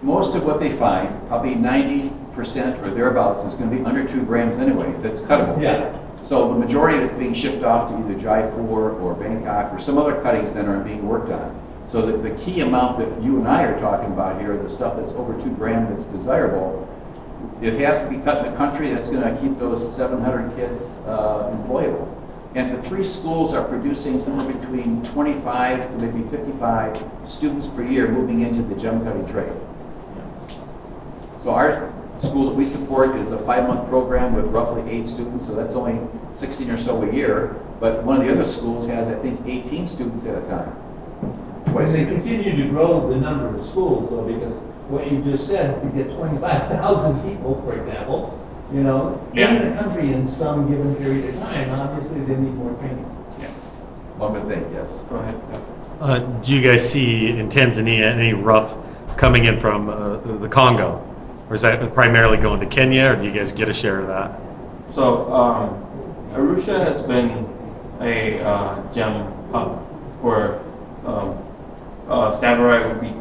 most of what they find, probably 90% or thereabouts, is going to be under 2 grams anyway. That's cuttable. Yeah. So the majority of it's being shipped off to either Jaipur or Bangkok or some other cuttings that are being worked on. So the key amount that you and I are talking about here, the stuff that's over 2 grams that's desirable, if it has to be cut in the country, that's going to keep those 700 kids employable. And the 3 schools are producing somewhere between 25 to maybe 55 students per year moving into the gem cutting trade. So our school that we support is a 5-month program with roughly 8 students, so that's only 16 or so a year. But one of the other schools has, I think, 18 students at a time. As they continue to grow the number of schools, though, because what you just said, to get 25,000 people, for example, you know, in the country in some given period of time, obviously they need more training. Yeah. One would think, yes. Go ahead. Do you guys see in Tanzania any rough coming in from the Congo? Or is that primarily going to Kenya, or do you guys get a share of that? So, Arusha has been a gem hub for Samurai would be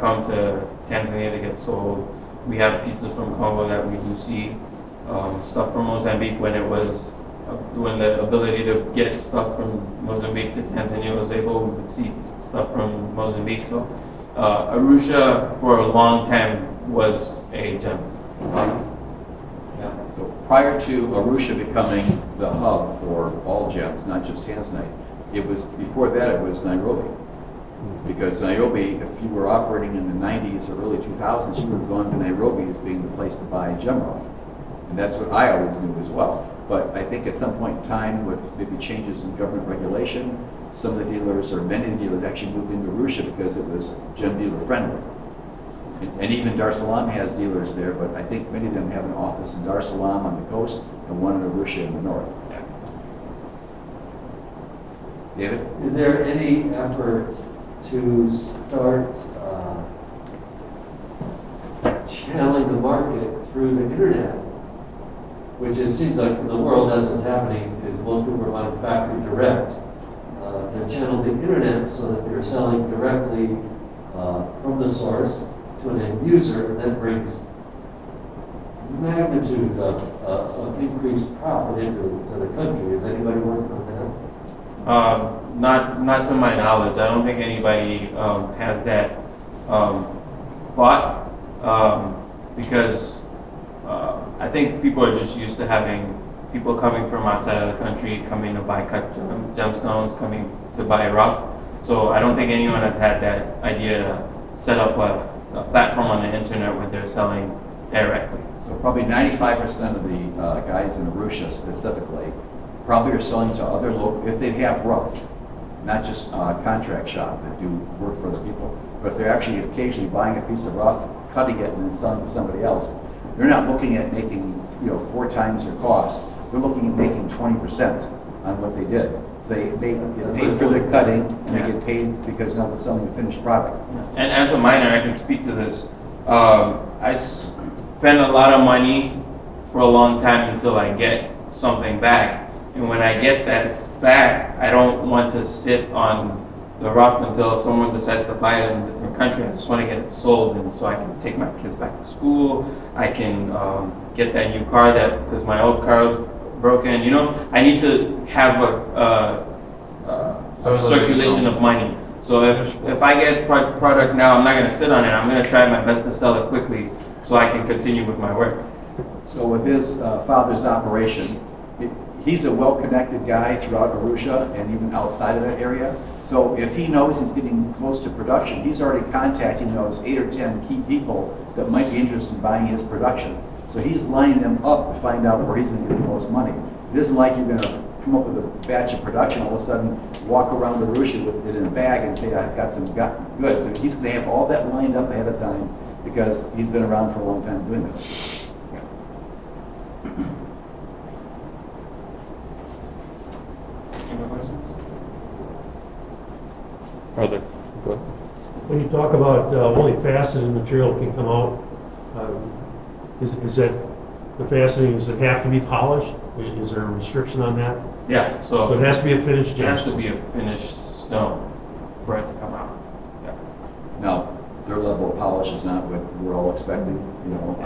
come to Tanzania to get sold. We have pieces from Congo that we do see. Stuff from Mozambique when the ability to get stuff from Mozambique to Tanzania was able, we would see stuff from Mozambique. So Arusha for a long time was a gem. So prior to Arusha becoming the hub for all gems, not just tanzanite, before that it was Nairobi. Because Nairobi, if you were operating in the 90s or early 2000s, you would have gone to Nairobi as being the place to buy gem rough. And that's what I always knew as well. But I think at some point in time, with maybe changes in government regulation, some of the dealers, or many of the dealers, actually moved into Arusha because it was gem dealer friendly. And even Dar es Salaam has dealers there, but I think many of them have an office in Dar es Salaam on the coast and one in Arusha in the north. David? Is there any effort to start channeling the market through the internet? Which it seems like in the world that's what's happening, is most people are buying factory direct. They're channeled the internet so that they're selling directly from the source to an end user, and that brings magnitudes of increased profit into the country. Is anybody working on that? Not to my knowledge. I don't think anybody has that thought because I think people are just used to having people coming from outside of the country coming to buy cut gemstones, coming to buy rough. So I don't think anyone has had that idea to set up a platform on the internet where they're selling directly. So probably 95% of the guys in Arusha specifically probably are selling to other local, if they have rough, not just contract shop that do work for the people, but if they're actually occasionally buying a piece of rough, cutting it, and then selling to somebody else. They're not looking at making 4 times their cost. They're looking at making 20% on what they did. So they get paid for their cutting, and they get paid because now they're selling a finished product. And as a miner, I can speak to this. I spend a lot of money for a long time until I get something back. And when I get that back, I don't want to sit on the rough until someone decides to buy it in a different country. I just want to get it sold, and so I can take my kids back to school. I can get that new car because my old car was broken. I need to have a circulation of money. So if I get product now, I'm not going to sit on it. I'm going to try my best to sell it quickly so I can continue with my work. So with his father's operation, he's a well-connected guy throughout Arusha and even outside of that area. So if he knows he's getting close to production, he's already contacting those 8 or 10 key people that might be interested in buying his production. So he's lining them up to find out where he's going to get the most money. It isn't like you're going to come up with a batch of production, all of a sudden walk around Arusha with it in a bag and say, I've got some goods. So he's going to have all that lined up ahead of time because he's been around for a long time doing this. Further. Go ahead. When you talk about only faceted material can come out, is that the faceting, does it have to be polished? Is there a restriction on that? Yeah, so it has to be a finished it has to gemstone. be a finished stone for it to come out. Yeah. Now, their level of polish is not what we're all expecting. You know,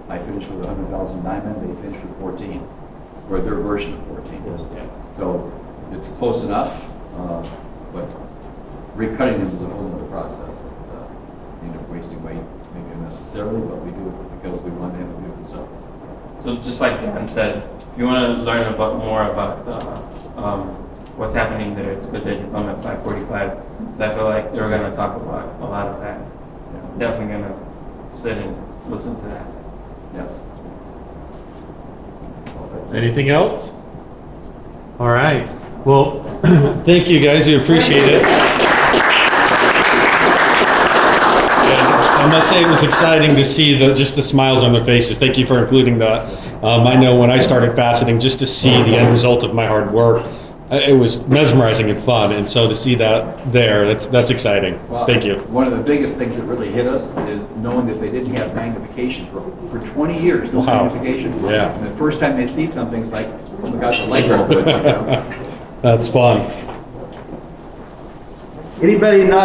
I finished with 100,000 diamond, they finished with 14, or their version of 14. So it's close enough, but recutting them is a whole other process that you end up wasting weight, maybe unnecessarily, but we do it because we want to have a beautiful stuff. So just like Dan said, if you want to learn more about what's happening there, it's good that you come at 5:45. So I feel like they're going to talk about a lot of that. Definitely going to sit and listen to that. Yes. Well, that's it. Anything else? All right. Well, thank you guys. We appreciate it. And I must say it was exciting to see just the smiles on their faces. Thank you for including that. I know when I started faceting, just to see the end result of my hard work, it was mesmerizing and fun. And so to see that there, that's exciting. Well, Thank you. One of the biggest things that really hit us is knowing that they didn't have magnification for 20 years. No Wow. magnification. Yeah. And the first time they see something, it's like, oh my God, the light bulb went, you know? That's fun. Anybody not